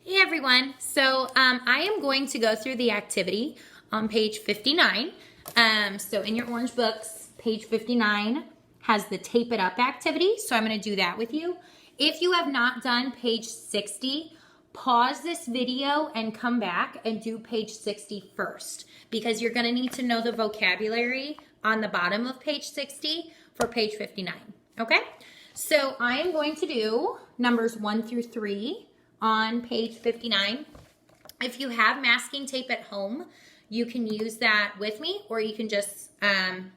Hey everyone, so I am going to go through the activity on page 59. So in your orange books, page 59 has the tape it up activity, so I'm going to do that with you. If you have not done page 60, pause this video and come back and do page 60 first, because you're going to need to know the vocabulary on the bottom of page 60 for page 59, okay? So I am going to do numbers 1 through 3 on page 59. If you have masking tape at home, you can use that with me, or you can just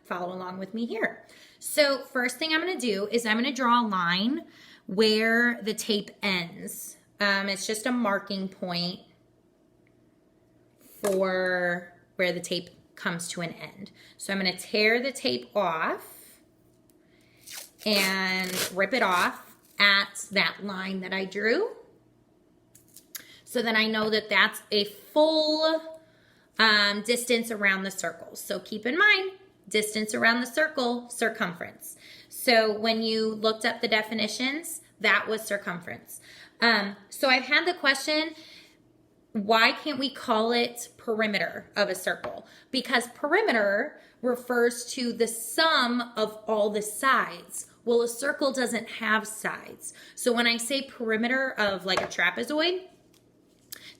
follow along with me here. So first thing I'm going to do is I'm going to draw a line where the tape ends. It's just a marking point for where the tape comes to an end. So I'm going to tear the tape off and rip it off at that line that I drew. So then I know that that's a full distance around the circle. So keep in mind, distance around the circle, circumference. So when you looked up the definitions, that was circumference. So I've had the question, why can't we call it perimeter of a circle? Because perimeter refers to the sum of all the sides. Well, a circle doesn't have sides. So when I say perimeter of like a trapezoid,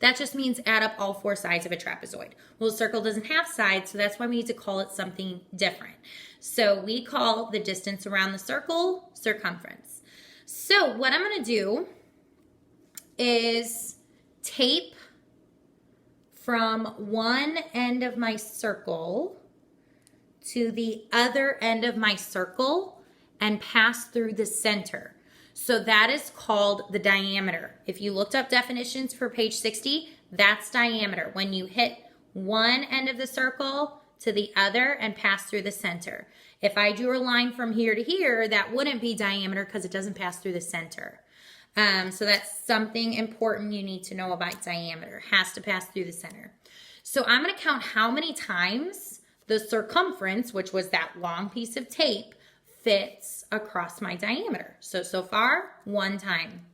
that just means add up all 4 sides of a trapezoid. Well, a circle doesn't have sides, so that's why we need to call it something different. So we call the distance around the circle circumference. So what I'm going to do is tape from one end of my circle to the other end of my circle and pass through the center. So that is called the diameter. If you looked up definitions for page 60, that's diameter. When you hit one end of the circle to the other and pass through the center. If I drew a line from here to here, that wouldn't be diameter because it doesn't pass through the center. So that's something important you need to know about diameter. It has to pass through the center. So I'm going to count how many times the circumference, which was that long piece of tape, fits across my diameter. So far, 1 time.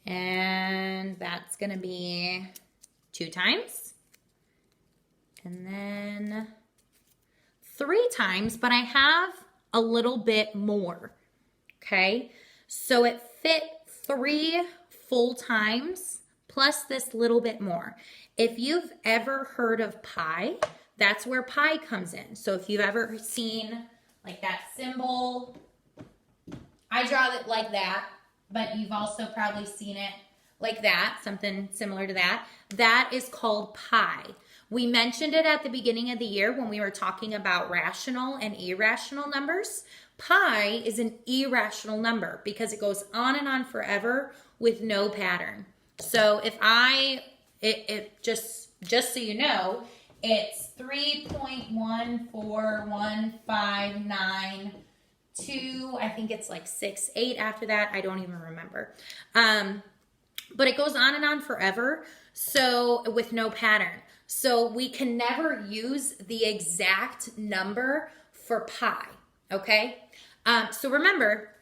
And that's going to be 2 times. And then 3 times, but I have a little bit more. Okay? So it fit 3 full times plus this little bit more. If you've ever heard of pi, that's where pi comes in. So if you've ever seen like that symbol, I draw it like that, but you've also probably seen it like that, something similar to that. That is called pi. We mentioned it at the beginning of the year when we were talking about rational and irrational numbers. Pi is an irrational number because it goes on and on forever with no pattern. So if just so you know, it's 3.14159.2. I think it's like 6.8 after that. I don't even remember. But it goes on and on forever, so with no pattern. So we can never use the exact number for pi, okay? So remember,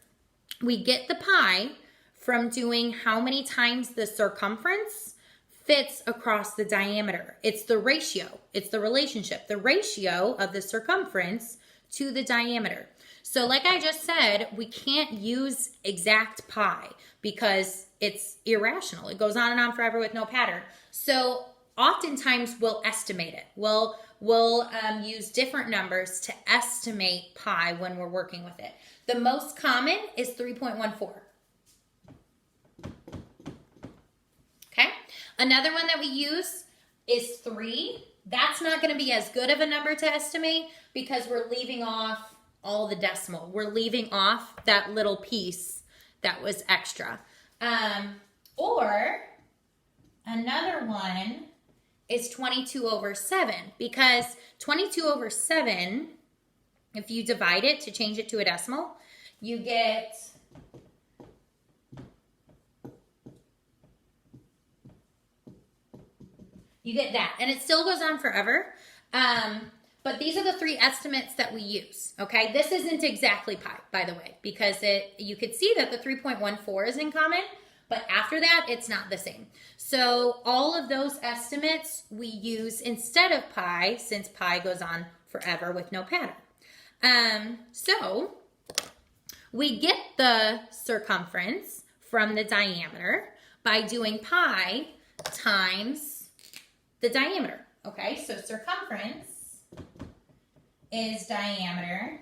we get the pi from doing how many times the circumference fits across the diameter. It's the ratio. It's the relationship. The ratio of the circumference to the diameter. So like I just said, we can't use exact pi because it's irrational. It goes on and on forever with no pattern. So oftentimes we'll estimate it. We'll use different numbers to estimate pi when we're working with it. The most common is 3.14. Okay? Another one that we use is 3. That's not going to be as good of a number to estimate because we're leaving off all the decimal. We're leaving off that little piece that was extra. Or another one is 22/7 because 22/7, if you divide it to change it to a decimal, you get that, and it still goes on forever. But these are the 3 estimates that we use, okay? This isn't exactly pi, by the way, because you could see that the 3.14 is in common, But after that, it's not the same. So all of those estimates we use instead of pi, since pi goes on forever with no pattern. So we get the circumference from the diameter by doing pi times the diameter. Okay, so circumference is diameter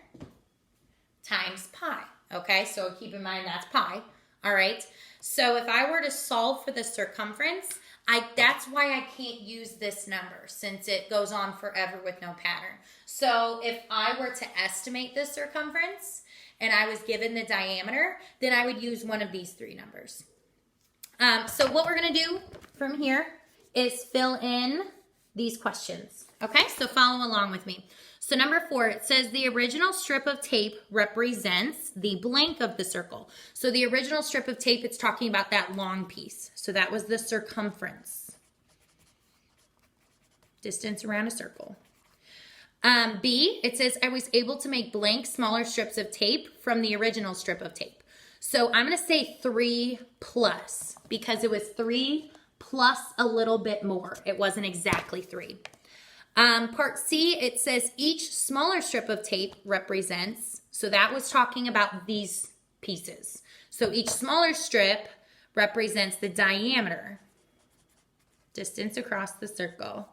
times pi. Okay, so keep in mind that's pi. All right, so if I were to solve for the circumference, that's why I can't use this number since it goes on forever with no pattern. So if I were to estimate the circumference and I was given the diameter, then I would use one of these three numbers. So what we're going to do from here is fill in these questions. Okay, so follow along with me. So number 4, it says the original strip of tape represents the blank of the circle. So the original strip of tape, it's talking about that long piece. So that was the circumference. Distance around a circle. B, it says I was able to make blank smaller strips of tape from the original strip of tape. So I'm going to say 3 plus because it was 3 plus a little bit more. It wasn't exactly 3. Part C, it says each smaller strip of tape represents, so that was talking about these pieces. So each smaller strip represents the diameter, distance across the circle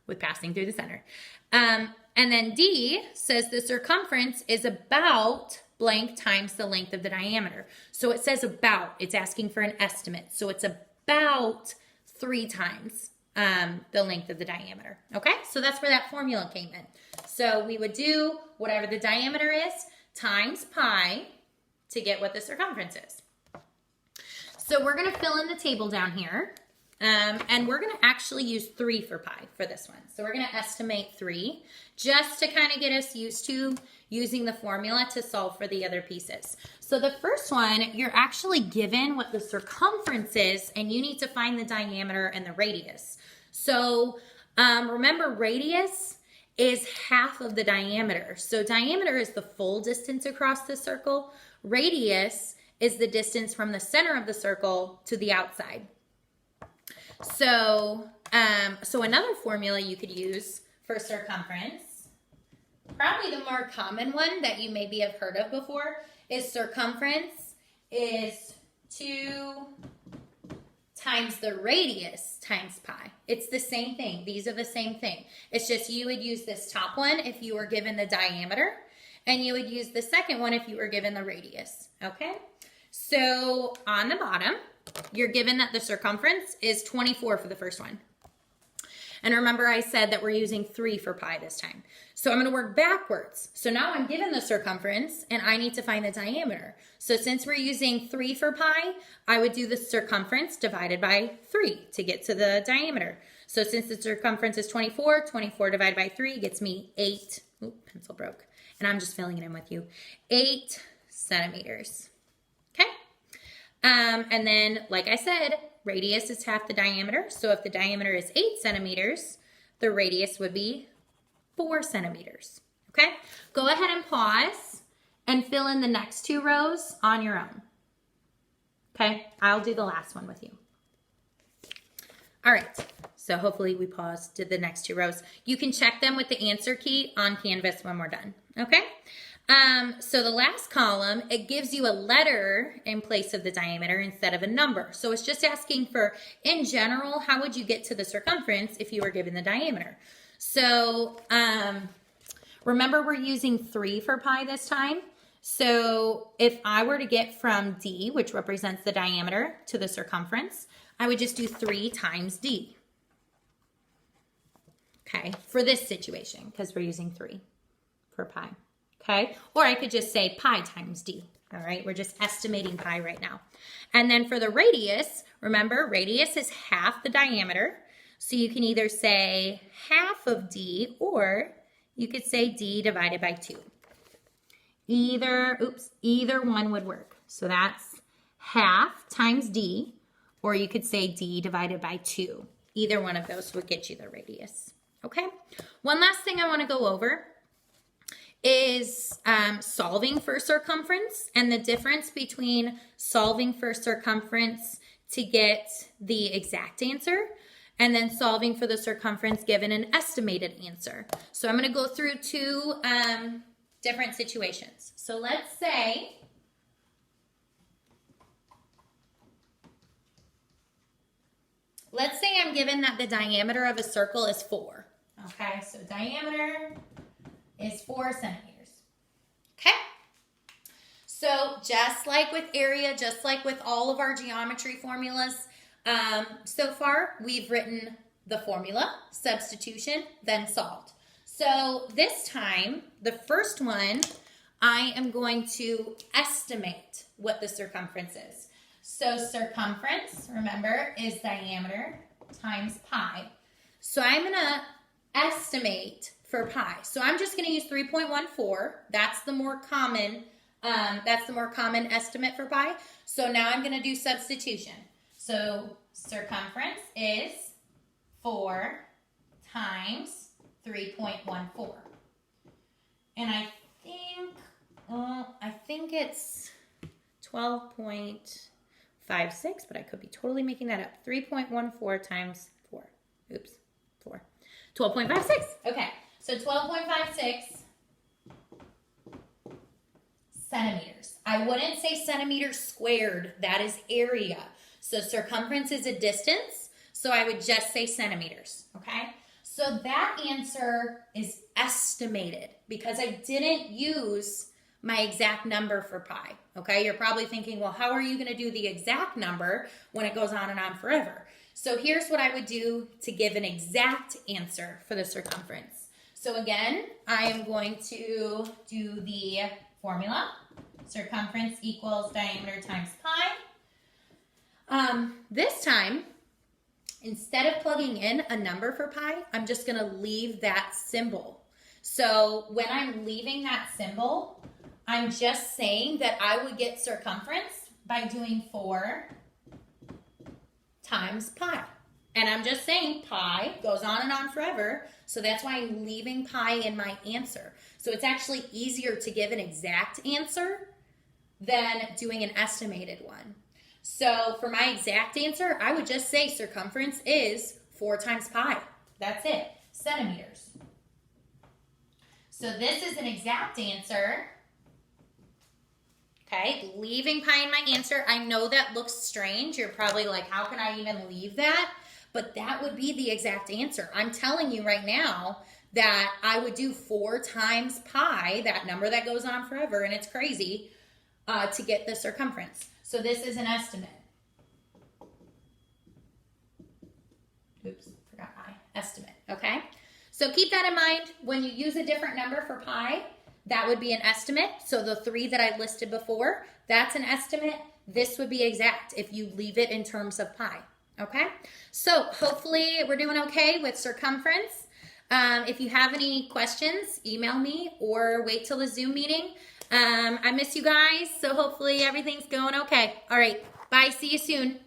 with passing through the center. And then D says the circumference is about blank times the length of the diameter. So it says about, it's asking for an estimate. So it's about 3 times the length of the diameter. Okay, so that's where that formula came in. So we would do whatever the diameter is times pi to get what the circumference is. So we're going to fill in the table down here. And we're going to actually use 3 for pi for this one. So we're going to estimate 3 just to kind of get us used to using the formula to solve for the other pieces. So the first one, you're actually given what the circumference is, and you need to find the diameter and the radius. So remember, radius is half of the diameter. So diameter is the full distance across the circle. Radius is the distance from the center of the circle to the outside. So, so another formula you could use for circumference, probably the more common one that you maybe have heard of before, is circumference is 2 times the radius times pi. It's the same thing. These are the same thing. It's just you would use this top one if you were given the diameter, and you would use the second one if you were given the radius. Okay? So on the bottom, you're given that the circumference is 24 for the first one. And remember I said that we're using 3 for pi this time. So I'm going to work backwards. So now I'm given the circumference and I need to find the diameter. So since we're using 3 for pi, I would do the circumference divided by 3 to get to the diameter. So since the circumference is 24, 24 divided by 3 gets me 8. Ooh, pencil broke. And I'm just filling it in with you. 8 centimeters. Okay? And then, like I said, radius is half the diameter. So if the diameter is 8 centimeters, the radius would be 4 centimeters. Okay? Go ahead and pause and fill in the next 2 rows on your own. Okay? I'll do the last one with you. All right. So hopefully we paused, did the next 2 rows. You can check them with the answer key on Canvas when we're done. Okay? So the last column, it gives you a letter in place of the diameter instead of a number. So it's just asking for, in general, how would you get to the circumference if you were given the diameter? So remember we're using 3 for pi this time. So if I were to get from D, which represents the diameter, to the circumference, I would just do 3 times D. Okay, for this situation, because we're using 3 for pi. Okay, or I could just say pi times D. All right, we're just estimating pi right now. And then for the radius, remember radius is half the diameter. So you can either say half of D or you could say D divided by 2. Either one would work. So that's half times D, or you could say D divided by 2. Either one of those would get you the radius. Okay, one last thing I want to go over is solving for circumference and the difference between solving for circumference to get the exact answer, and then solving for the circumference given an estimated answer. So I'm going to go through two different situations. So let's say I'm given that the diameter of a circle is 4. Okay, so diameter is 4 centimeters. Okay, so just like with area, just like with all of our geometry formulas, so far we've written the formula, substitution, then solved. So this time, the first one, I am going to estimate what the circumference is. So circumference, remember, is diameter times pi. So I'm going to estimate for pi. So I'm just going to use 3.14. That's the more common estimate for pi. So now I'm going to do substitution. So circumference is 4 times 3.14. And I think it's 12.56, but I could be totally making that up. 3.14 times 4. Oops, 4. 12.56. Okay, so 12.56 centimeters. I wouldn't say centimeters squared. That is area. So circumference is a distance, so I would just say centimeters, okay? So that answer is estimated because I didn't use my exact number for pi, okay? You're probably thinking, well, how are you going to do the exact number when it goes on and on forever? So here's what I would do to give an exact answer for the circumference. So again, I am going to do the formula. Circumference equals diameter times pi. This time, instead of plugging in a number for pi, I'm just going to leave that symbol. So when I'm leaving that symbol, I'm just saying that I would get circumference by doing 4 times pi. And I'm just saying pi goes on and on forever, so that's why I'm leaving pi in my answer. So it's actually easier to give an exact answer than doing an estimated one. So for my exact answer, I would just say circumference is 4 times pi. That's it, centimeters. So this is an exact answer. Okay, leaving pi in my answer. I know that looks strange. You're probably like, how can I even leave that? But that would be the exact answer. I'm telling you right now that I would do 4 times pi, that number that goes on forever, and it's crazy, to get the circumference. So this is an estimate. Oops, forgot pi. Estimate, okay? So keep that in mind. When you use a different number for pi, that would be an estimate. So the 3 that I listed before, that's an estimate. This would be exact if you leave it in terms of pi, okay? So hopefully we're doing okay with circumference. If you have any questions, email me or wait till the Zoom meeting. I miss you guys, so hopefully everything's going okay. All right, bye. See you soon.